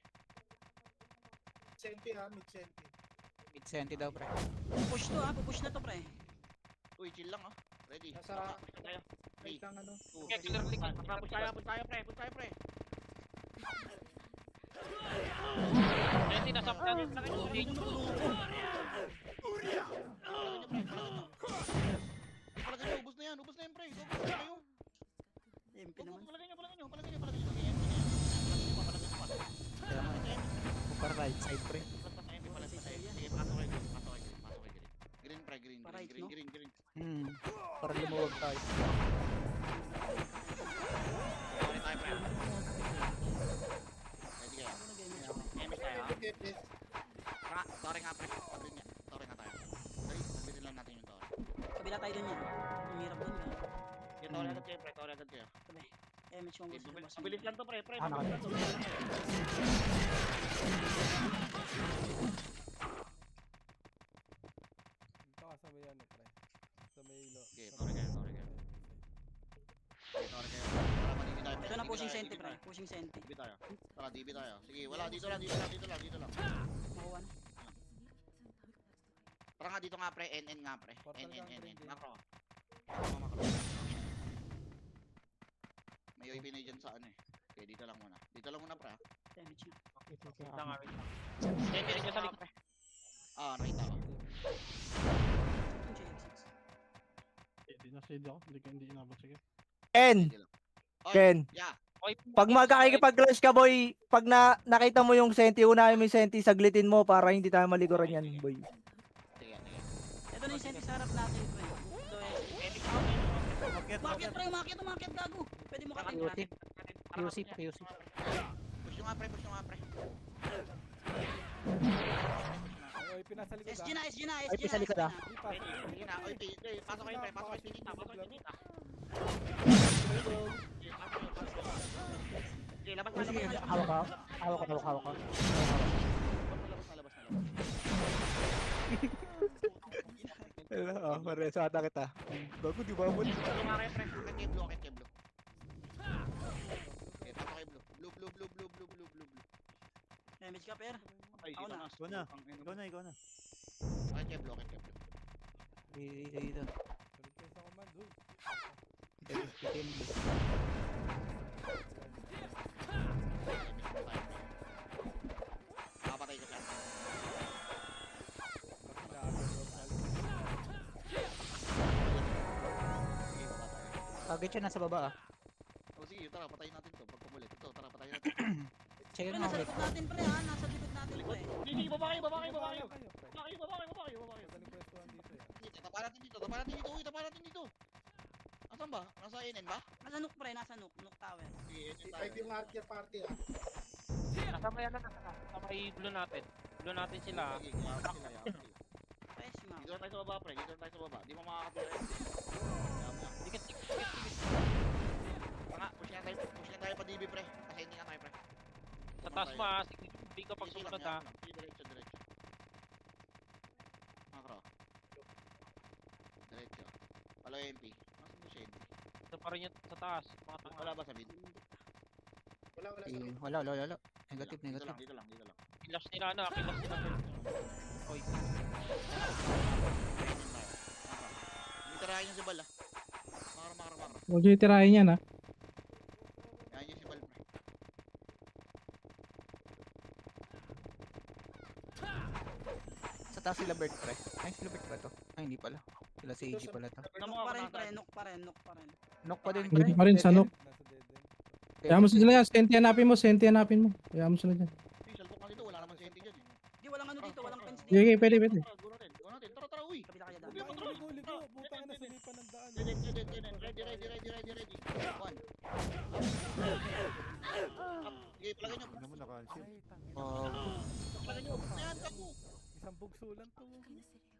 Mid senti daw, pre. Push to, ha. Pupush na to, pre. Uy, chill lang, ah. Ready. Nasa- Push na tayo. 3, Wait lang ano. 2, Okay, clear click. Push tayo, push tayo, pre. Push tayo, pre. Ready, nasa palagay na kayo. Palagay nyo, pre. Palagay nyo, ubos na yan, pre. Go, go, kayo. MP Go, go, naman. palagay nyo. Palagay nyo. Palagay nyo pa. Kaya nga, para right side, pre. Sige, pasok kayo. Green, pre, green. Pa-right, no? Green. Para lumuwag tayo. Sorry tayo, pre. Ready kayo. Ano game mo? MS tayo, ha? Sorry nga, pre. Sorry nga tayo. Sorry, sabitin lang natin yung sorry. Kabila tayo dun yan. Ang hirap dun, yan. Yung sorry agad kayo, pre. Sorry agad kayo. MH kung gusto nyo. Mabilis lang to, pre. Ah, Mabilis lang to. Dito ka sa may ano, pre. Sa may lo. Okay, sorry kayo. Sorry kayo. Para madibig tayo, pre. Ito na DB pushing tayo, senti, DB pre. tayo. Pushing senti. DB tayo. Tara, DB tayo. Sige, wala. Dito lang. Makuha na. Tara nga, dito nga, pre. NN nga, pre. Portal NN. gang, green. Macro. May OIP na dyan sa ano eh. Okay, dito lang muna. Pre. MH na. Wait lang nga, wait lang. Sige, dito sa likod. Ah, nakita ko. Yung JX6. Hindi na shade ako. Hindi inabot. Sige. Ken, Sige lang. Oy, Ken, yeah. Oy, pag magkakikipag-clash ka boy, pag nakita mo yung senti, unahin mo yung senti, saglitin mo para hindi tayo maliguran yan, boy. Sige. Ito na yung senti sa harap natin, pre. Umakyat, pre. Umakyat, gago. Pwede mo katin, pre. QC. Push nyo nga, pre. Oy, pinasa likod SG na. Ay, sa likod, ah. Lipat. Sige na. OIP. Pasok kayo, pre. Pasok kayo. Tinita. Okay, labas na. Sige, hawak ka. Labas na. Pare, sa ata kita. Bago, di ba mo? Lumare, pre. Akin kay blue. Okay, pasok kayo blue. MH ka, per. Ay, Ako na. Ikaw na. Akin kay blue. Dito. Sunod kayo sa command, huy. Papatay ko siya. Kasi naagad yung sal. Sige, papatay. Target siya nasa baba, ah. O sige, tara, patayin natin to. Pag pumulit. Ito, tara, patayin natin. Check Pre, na nasa ulit. likod natin, pre, ha. Nasa likod natin, pre. Sige, baba kayo. Kayo, pre. Baba kayo. Madaling pwestuhan dito yan. Dito, tapa natin dito. Uy, tapa natin dito. Asan ba? Nasa NN ba? Nasa Nook, pre. Nasa Nook Tower. Sige, NN tayo. nasa may ano, nasa may blue natin. Blue natin sila. Sige, yakap sila. Fresh map. Dito lang tayo sa baba, pre. Di mo makakatira. Dikit. Push na tayo pa DB, pre. Kasi hindi nga tayo, pre. Sa taas mo ah. Sige, hindi ka pag sumunod ah. Diretso. Macro. Diretso. Palo MP. Nasaan mo siya, MP? Ito pa rin yung sa taas. Mga tanga. Wala ba sa mid? Wala. Negative. Dito lang. Kilas nila ano, kilas nila. Oy, Mitirahin niyo si Bal, ah. Macro. Huwag nyo itirahin yan, ha. Yan niyo si Bal, pre. Sa taas sila Bert, pre. Ay, sila Bert ba to? Ay, hindi pala. Sila si AG pala to. Nook pa rin, pre. Nook pa rin. Knock pa din, pre. Dito pa rin sa Nook. Nasa dead end. Kaya mo sila yan. Senti hanapin mo. Kaya mo sila dyan. Uy, salpok nga dito. Wala naman senti dyan, eh. Di, walang ano dito. Walang fence dito. Sige, pwede. Go natin. Tara, uy. Kabila kaya daan. Ligo. Butang na sulipan ng daan. Ready. One. Up. Sige, palagay nyo. Palagay nyo. Ayan, kapo. Isang bugso lang to.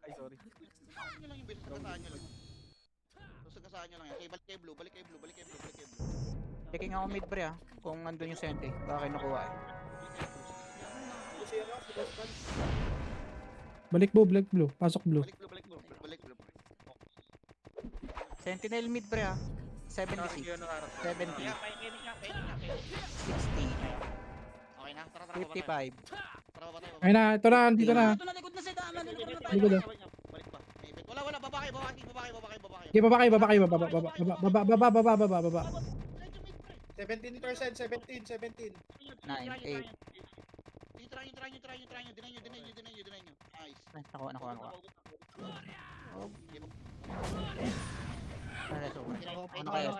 Ay, sorry. Sagasaan nyo lang yung bilis. Sagasaan nyo lang. Sagasaan nyo lang yan. Okay, balik kayo blue. Checking ako mid, pre, ah. Kung andun yung senti. Baka kayo nakuha, eh. Balik blue. Pasok blue. Balik blue. Sentinel mid, pre, ah. 76, Yun ang harap. 70, Kaya, pwede nga. 60, Okay na, tara, tara, baba tayo. 55. Tara, baba tayo. Ay na, ito na, dito na. Ito na, likod na si Dama. Likod na tayo. Likod, ah. Balik pa. May event. Wala, baba kayo. Okay, baba kayo, baba kayo, baba, baba, baba, baba, baba, baba, baba. 17%, 17. 9, 8. Try nyo. Deny nyo. Nice. Ay, nakuha. Ano kayo?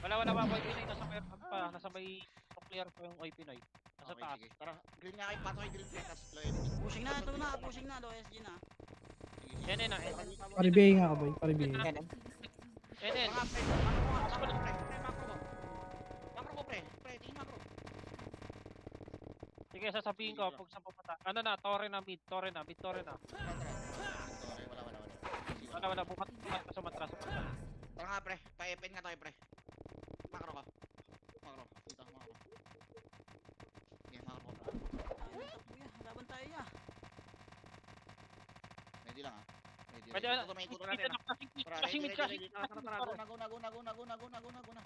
Wala pa boy Pinoy, nasa may nuclear pa yung Pinoy. Nasa Okay, taas. sige. Tara, green nga kayo. Pasok kayo green. Tapos low enemy. Pushing na, ito na. Pushing na, low SG na. Yan na. Paribay nga ka, boy. Paribay. NN. Enen. Mga pre. Macro mo. Macro mo, pre. Pre, tingin macro. Sige, sasabihin ko pag sa pupunta. Ano na, Torre na. Tara. Sorry, wala. Wala, bumat sumatras. Tara nga, pre. Pa-FN nga tayo, pre. Macro ka. Dito, macro. Okay, macro ka. Kuya, laban tayo ya. Ready lang, ah. Ready. Pwede Ito, may ikutan natin, ah. Tara, Kasing ready. mid. Tara. Guna.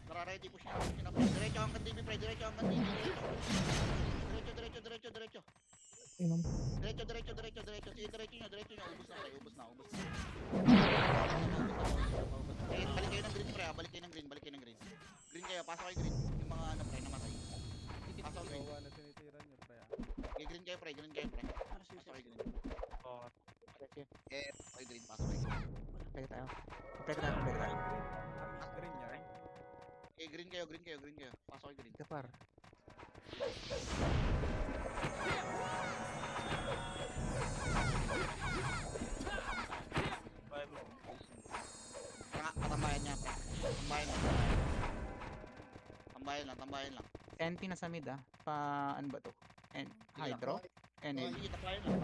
Tara, ready. Push na. Diretso hanggang DB, pre. Diretso. Ayun. Diretso. Sige, diretso nyo. Ubus na. Eh, balik kayo ng green, pre. Balik kayo ng green. Green kayo, pasok kayo green. Yung mga ano, pre, namatay. Pasok green. Gawa na tinitira niyo, pre. Okay, green kayo, pre. Pasok kayo green. Oh, Okay, green. Pasok kayo green. Pwede tayo. Green yan. Okay, green kayo. Pasok kayo green. Kapar. Katambayan niya, pre. Tambayan lang. NT na sa mid ah. Ano ba to? Hydro? NL. Sige, tambayan lang.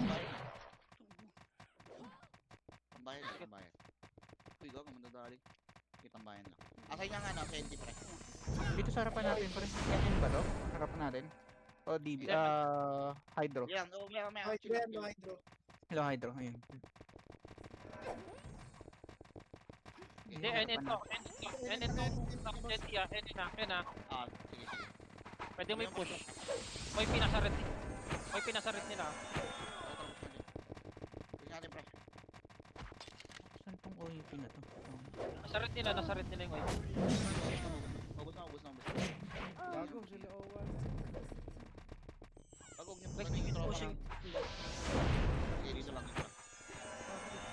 Uy, gago, mandadali. Okay, tambayan lang. Asay nga nga, sa NT, pre. Dito sa harapan natin, pre. NN ba to? Harapan natin. O DB. Hydro. Yan, may Hello, Hydro. Ayun. hindi, Enen to. Enen na. Ah, sige. Pwede mo i-push. May pinasarit nila. Push natin, pre. Saan tong OUP na to? Nasarit nila yung OIP. Ubus na. Gago, sila O1. Pagog niyo, pre. Sige, tropa Pushing. lang. Sige, dito lang.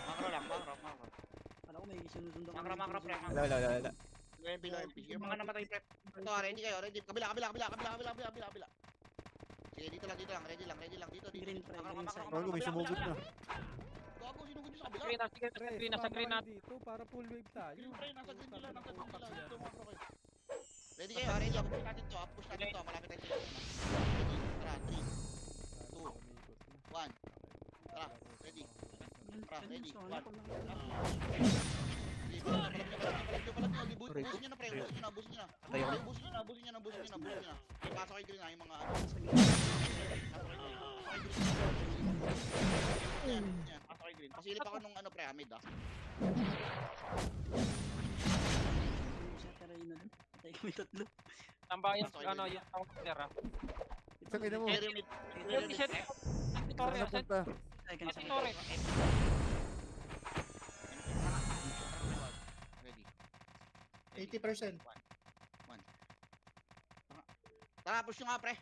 Macro lang. Kala ko may sinusundan kami. Macro, pre. Wala. Low MP. Yung mga namatay, pre. Ito, ready kayo. Kabila. Sige, dito lang. Ready lang. Dito. Green, pre, Macro, green macro, side. macro, May sumugod na. Gago, sinugod nyo sa kabila. Sige, nasa green sumama natin. dito para full wave tayo. Green, pre. Nasa green nila. Dito, macro kayo. Ready kayo, ready. Push natin to. Malapit tayo sa ready. Tara, 3, 2, 1. Tara, ready. Tara, ready. 1. Busin nyo na, pre. Busin nyo na. Busin nyo na. Pasok kayo green, yung mga ano. Pasok kayo green. Pasilip ako nung ano, pre, Hamid, ah. Sa terreno dun. Patay kami tatlo. Tambayan, yung counter ah. Sa kina mo. Yung iset, Torre, Saan napunta? Second Nasa side. Torre. Ready. 80%. Tara, push nyo nga, pre.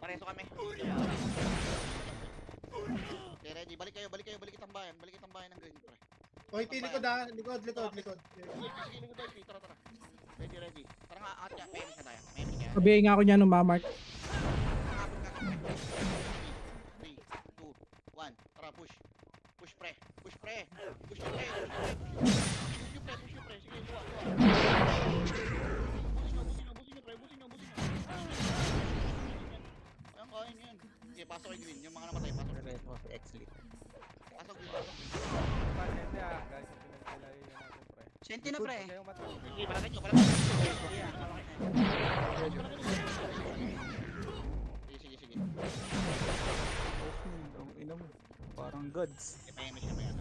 Pareso kami. Okay, ready. Balik kayo tambayan. Ng green, pre. Hoy, likod ah. Likod. Sige, likod tayo, pre. Tara. Ready. Tara nga, at niya. May isa tayo. Pabigay nga ako niya nung mamark. 3, 2, 1. Tara, push. Push, pre. Push nyo, pre. Sige, luwa. Busin nyo, pre. Ayun, kain yan. Sige, pasok kay green. Yung mga namatay, pasok kay green. X-Lit. Pasok green. Pasente ah, guys. Ang pinagkalayo na natin, pre. Senti na, pre. Kayong mata. Sige, balagay nyo. Yeah, hawak na. Sige, Parang goods. Ipahimik siya pa yan.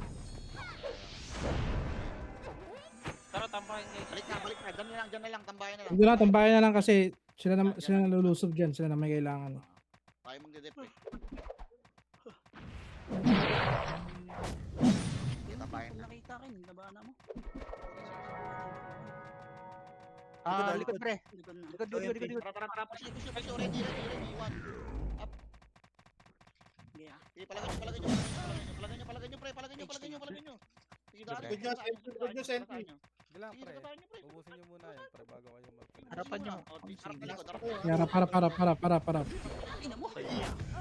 Tara, tampahin guys. Balik na, balik na. Dyan na lang, tambayan na lang. Hindi na, tambayan na lang kasi sila nalulusob dyan. Sila na may kailangan. Tayo magdedep eh. Tambayan na. Nakita rin, labana mo. Likod pre. Likod na. Likod. Tara. Push nyo. Ready. One. Up. Yeah. Sige, palagay nyo, pre. Palagay nyo. Sige, daan. Good nyo, Senti. Sige lang, Sige, pre. tataan nyo, pre. Ubusin nyo muna yan, pre, bago kayo mag... Harapan nyo. Harap na likod, harap. Yara, para. Ina mo.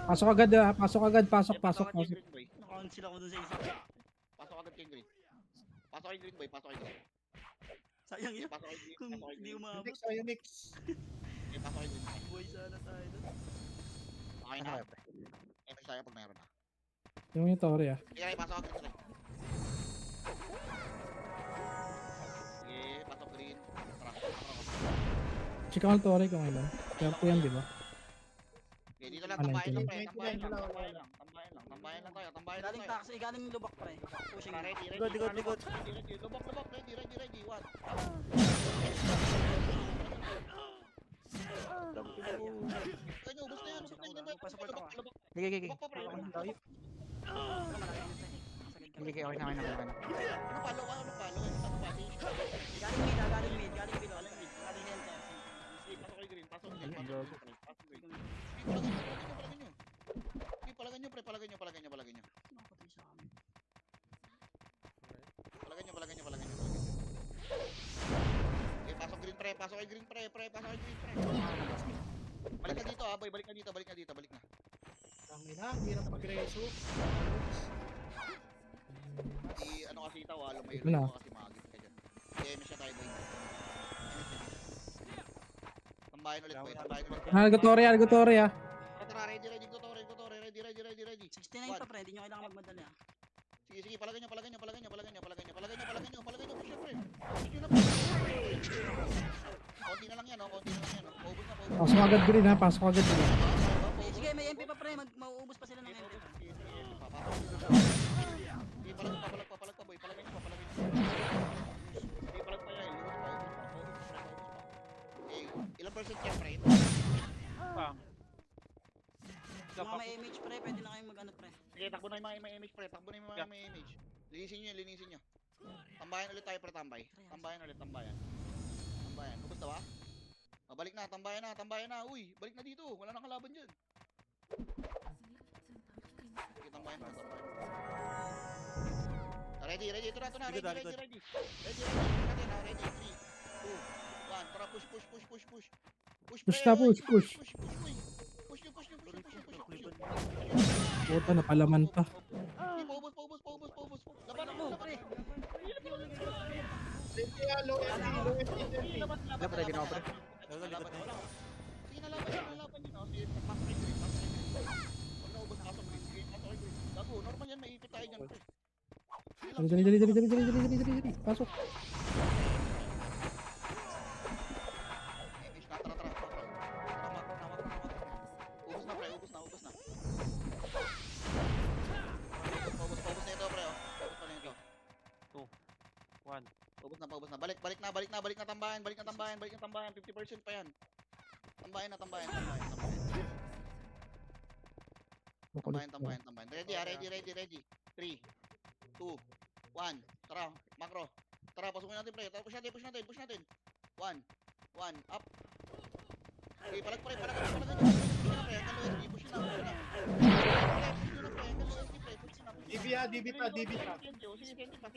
Pasok agad ah. Pasok. Pasok. Naka-on sila ko dun sa isa. Pasok agad kay Green. Pasok kay Green, boy. Sayang yun. Pasok kay Green. Kung Pasok kay hindi Green. umabot, Mix, tayo mix. Pasok kay Green. boy sana tayo dun. Okay na. Next tayo pag mayroon na. Yung Tori ah. Sige, pasok agad Green. Sige, pasok Green. Tara. Chika ko Tori kung ilan. Kaya po yan, di ba? Okay, dito lang, Ano, tambayan lang, 19? pre. Tambayan lang tayo. Tambayan lang Galing tayo. taxi, galing lubak pre. Pushing. Ready. Likod. Lubok. Ready. One. Kanya, ubos na yan. Lubok. Sige. Lubok pa, pre. Okay na. Ano palo? Ano palo? Galing mid, galing below. Galing center. Pasok kay Green. Pasok. Palagay nyo, pre. Palagay nyo. Nakapatay sa amin. Palagay nyo. Okay, pasok Green, pre. Pasok kay Green, pre. Balik na dito, boy. Balik na. Ang ina, hirap mag-reso. Ano kasi ito, lumayo Ito na. kasi magit ka dyan. DM siya tayo, boy. Tambayan ulit, boy. Algo Tori ah. Tara, ready, go to, ready. 69 pa pre, hindi nyo kailangan magmadali ah. Sige, palagay nyo, push nyo na, pre. Konti na lang yan, Paubos na. Pasok agad Green ha. Pasok agad Green. Sige, may MP pa pre, mauubos pa sila ng MP. Sige, papalag pa, boy. Palagay nyo. Sige, palag pa yan. Okay, ilang percent yan, pre? Pang. Yung mga may image pre, pwede na kayong mag-ano pre. Sige, takbo na yung mga image, pre. Linisin nyo. Tambayan ulit tayo, pre. Tambayan ulit. Ubus na ba? Balik na, tambayan na. Uy, balik na dito. Wala nang kalaban dyan. Sige, tambayan. Ready. Ito na. Ready. Ready. 3, 2, 1. Tara, push. Push na, push. Push nyo. Puta, napalaman pa. Paubos. Laban mo, pre. Senti, low FD, Senti. Ready na ako pre. Sige, nalaban nyo. Sige, pasok kay Green. Pag naubos, pasok kay Green. Gago, normal yan, maipit tayo dyan, pre. Dali. Pasok. Tara. Ubus na, pre. Ubus na. Paubos na ito, pre. Ubus pa na ito. 1. Paubos na. Balik na tambayan. 50% pa yan. Tambayan. Ready. 3, 2, 1. Tara, macro. Tara, pasukin natin, pre. Tara, push natin. 1, up. Okay, palag. Push na, pre. Push na. DB pa. Sige, senti pa.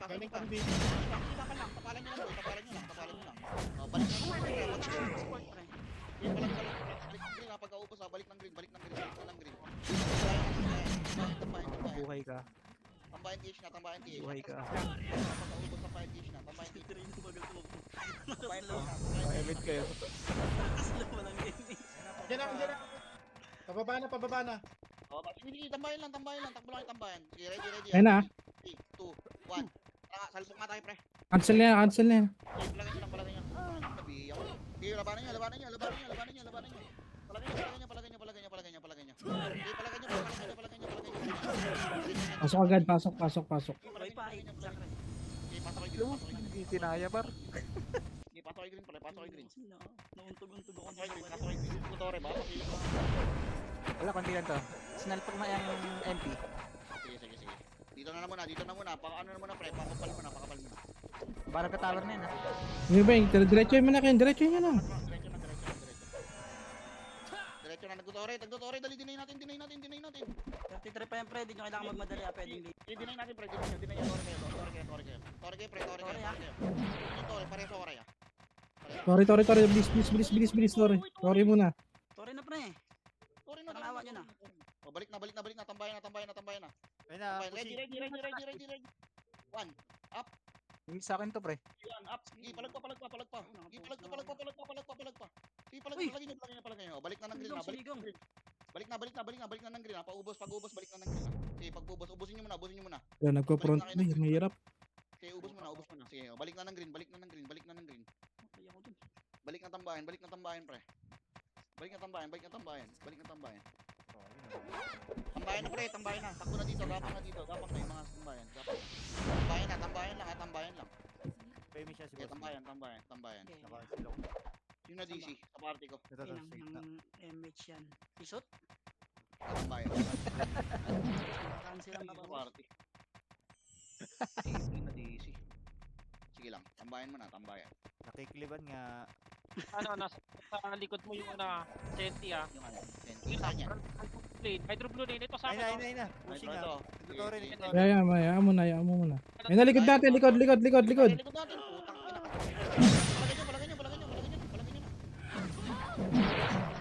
Galing kang DB. Tapalan nyo lang. Balik na lang. Support pre. Okay, palag. Balik ng green, pagka-ubos, balik ng green. Buhay ka. Tambayan gauge na. Buhay ka. Pagka-ubos, tambayan gauge na. Tambayan gauge. Train ko bagal tumakbo. Tambayan lang. Emit kayo. Slow walang gaming. Diyan na. Pababa na. Sige, tambayan lang. Takbo lang yung tambayan. Sige, ready. Ayun na. 3, 2, 1. Tara, salpok nga tayo, pre. Cancel na yan. Okay, palagay nyo lang. Tabi ako. Sige, labanan nyo. Palagay nyo. Okay, palagay nyo. Pasok agad, pasok. Roy pa, ay, Jack Red. Okay, pasok kay green. Hindi tinaya bar. Okay, pasok kay green pala, pasok kay green. Nauntog-untog ako. Pasok kay green, pasok kay green. Tutore ba? Pakilip ba? Wala, konti lang to. Sinalpak na yung MP. Sige. Dito na muna. Ano na muna, pre. Pakapal muna. Para ka-tower na yun, ha? Sige ba, diretso mo na kayo, diretso nyo na. Diretso na, nagtutore. Dali, dinay natin. 33 pa yan, pre. Di nyo kailangan magmadali, pwedeng late. Dinay natin, pre. Dinay yan. Tore kayo. Tore, ha? Tore, pareho tore, ah. Sorry, bilis, sorry muna. Tore na, pre. Tore na. Parang awa nyo na. Oh, balik na. Tambayan na. Ayun na, Ready. One. Yung sa akin to, pre. Yan, up. Sige, palag pa. Sige, palag pa. Sige, Uy! palagay nyo. Balik na ng green, Siligong. Balik na ng green, ha. Pag-ubos, balik na ng green, ha. Sige, pag-ubos, ubusin nyo muna. Yan, nagko-front na, mahirap. Sige, ubos muna. Sige, oh, balik na ng green. Ay, ako dun. Balik na tambayan, pre. Balik na tambayan. Tambayan na, pre, tambayan na. Takbo na dito, gapang na yung mga tambayan. Tambayan lang. Payme siya si Sige, boss. tambayan. Okay. Yung na DC, sa party ko. Ito, Ay, sige. ng MH yan. Isot? Tambayan. Cancel ang Sa baba. party. DC na DC. Sige lang, tambayan mo na. Nakikiliban nga. Nasa likod mo yung senti ah. Yung ano, senti. Saan yan? Hydro blue lane. Ito sa Ayun akin. na. Pushing Ito, nga. ito. Tutore Sige, rin. sige. Hayaan mo muna. Ayun na, likod natin, likod. Likod natin, putang ina ka.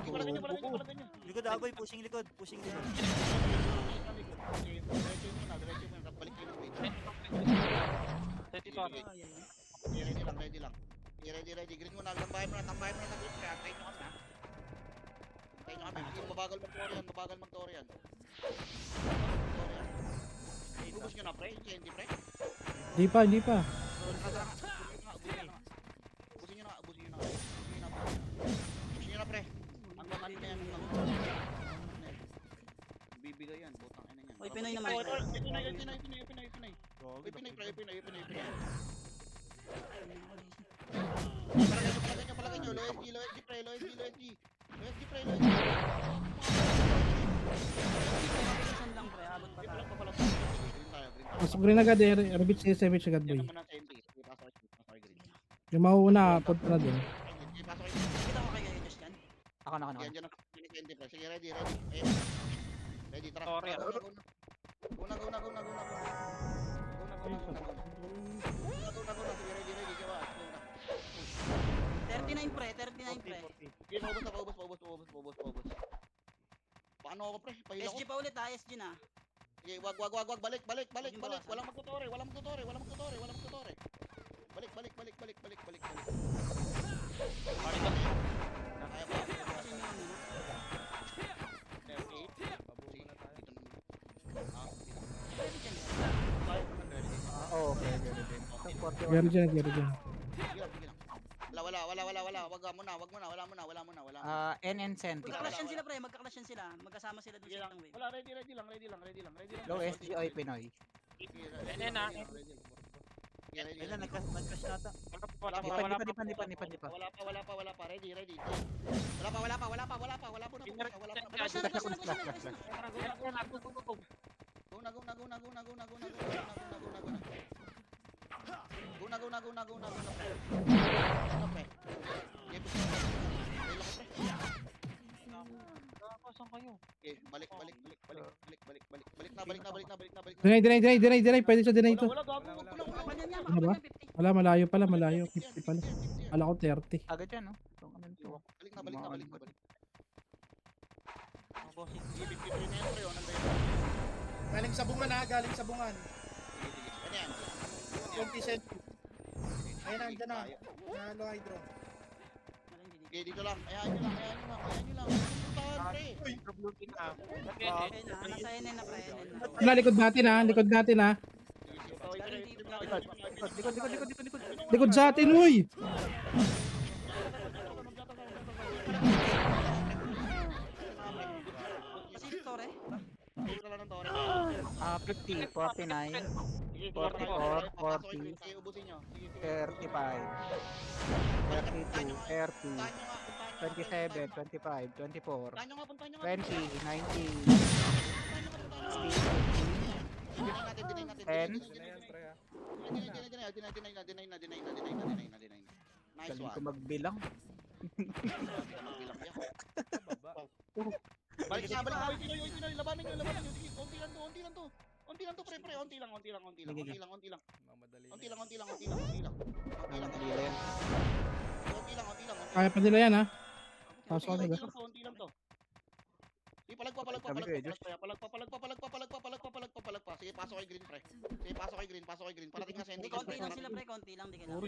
Palagay nyo na. Likod agoy, pushing likod. Diretso muna, balik kayo ng wait. Senti to. Sige, Ready lang. Ready. Green mo na, tambayan mo na ng green. Kaya tayo nyo kami. Sige, mabagal mag-tori yan. Ubus nyo na, pre. Hindi, pre. Hindi pa. Ubusin nyo na, pre. Ang mga na yan. Bibigay yan, butang ina yan. Oy, Pinoy naman. Pinoy. Uy, Pinoy, pre. Palagay nyo. Low SG, pre. Saan lang, pre? Abot pa tayo. Green tayo. Pasok rin agad, rebit si SMH agad, Yan boy. naman ang SMT. Pasok kay green. Yung mauuna, punta na dun. Pasok kay green. Kita ko kay Just yan. Ako na. Yan, dyan ang SMT, pre. Sige, ready. Ready, tara. Sorry, Go na. Sige, ready. Gawa. 39 pre, 39 pre. Sige, paubos. Paano ako, pre? Pahila ko. SG pa ulit ha, SG na. Sige, wag. Balik. Walang magtutore. Balik. Kaya ba? Kasi nyo ano. 38. Sige, dito naman. Pwede dyan. Oo, okay. So, 41. Gary dyan. Sige lang. Wala. Wala muna. NN Senti. Magkaklasyan sila pre, magkaklasyan sila. Magkasama sila dun Sige sa lang. isang wave. Wala, ready lang. Low SGOy Pinoy. Yan na. Ayun na, nag-crash nata. Wala pa. Wala pa. Wala pa. Ready. Wala pa. Nagklasyan na. Go na. Saan kayo? Okay, balik na. Dinay, pwede siya dinay ito. Wala, gago. Kapanyan niya, Ano ba? makapanyan 50. Wala, malayo. 50 pala. Wala ko 30. Agad yan, no? Itong ano nito. Balik na. Ang bossing. Galing sa bungan ha, galing sa bungan. Ano yan? 20 cent. Ayun na, andyan na. Na low hydro. Okay, dito lang. Ayahan nyo lang. Putahan, pre. Hydro blue lane na. Okay na, nasa NN na pre, NN na. Wala, likod natin ha. Likod sa atin, uy! Pasipit 50, 49, Sige, 44, papasok kay 40, Green. Sige, ubusin nyo. Sige, sige. 35, 32, 30, 27, 25, 24, Puntahan nyo nga, puntahan nyo nga. 20, 19, Deny natin, deny natin. 10. Sila yan, pre, ha? Deny na. Nice galing ko one. magbilang. Magbilang yan. Baba. Balik na, balik na. Oy, Pinoy. Labanan nyo. Sige, konti lang to. Onti lang to, pre. Onti lang. Sige. Mamadali Onti na lang. yan. Kaya pa nila yan ha. Pasok agad. Onti lang to. Sige, palagpa. Sige, pasok kay Green, pre. Sige, pasok kay Green. Parating na senti Konti lang sila pre, konti lang, di kailangan.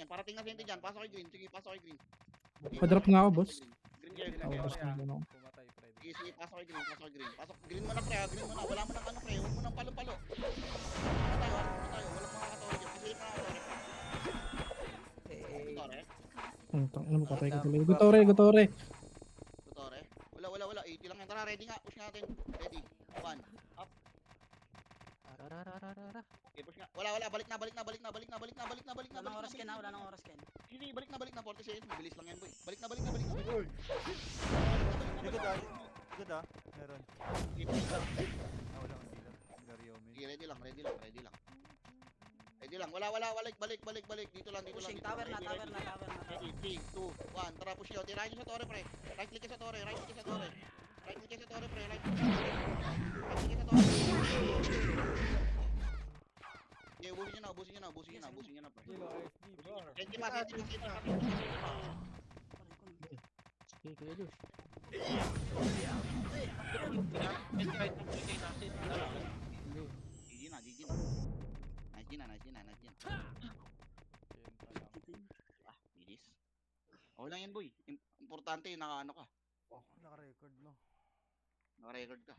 Parating na senti dyan. Pasok kay Green. Sige, pasok kay Green. Pa-drop nga ako, boss. Green Hindi gear. lang Ako, boss, kaya, na gano'n. pumatay, pre. Sige, pasok kay Green. Pasok. Green mo na, pre. Green mo na. Wala mo nang ano, pre. Huwag mo nang palo-palo. Ano tayo? Walang makakatawag dyan. Kasi pa, Eh, Tore. Ano mo, patay ko tuloy. Gutore. Tore. Wala. 80 lang yan. Tara, ready nga. Push natin. Ready. 1. Up. ararararara. Okay, push nga. Wala. Balik na. Wala nang oras Ken, wala nang oras Ken. Sige, balik na. 40 seconds. Mabilis lang yan, boy. Balik na. Good ah. Meron. Sige, Wala kang sila. Garyomi. ready lang. Wala. Balik. Dito lang. Pushing, tower na. Ready, 3, 2, 1. Tara, push nyo. Tirahin nyo sa torre, pre. Right click ka sa torre, pre. Right click ka sa torre. Okay, ubusin nyo na, pre. Kilo, FD, bar. Senti pa. Okay, Kuya Juice. GG na. Nice din. Yan pa lang. Bilis. Okay lang yan, boy. Importante, naka-ano ka. Naka-record no. Naka-record ka.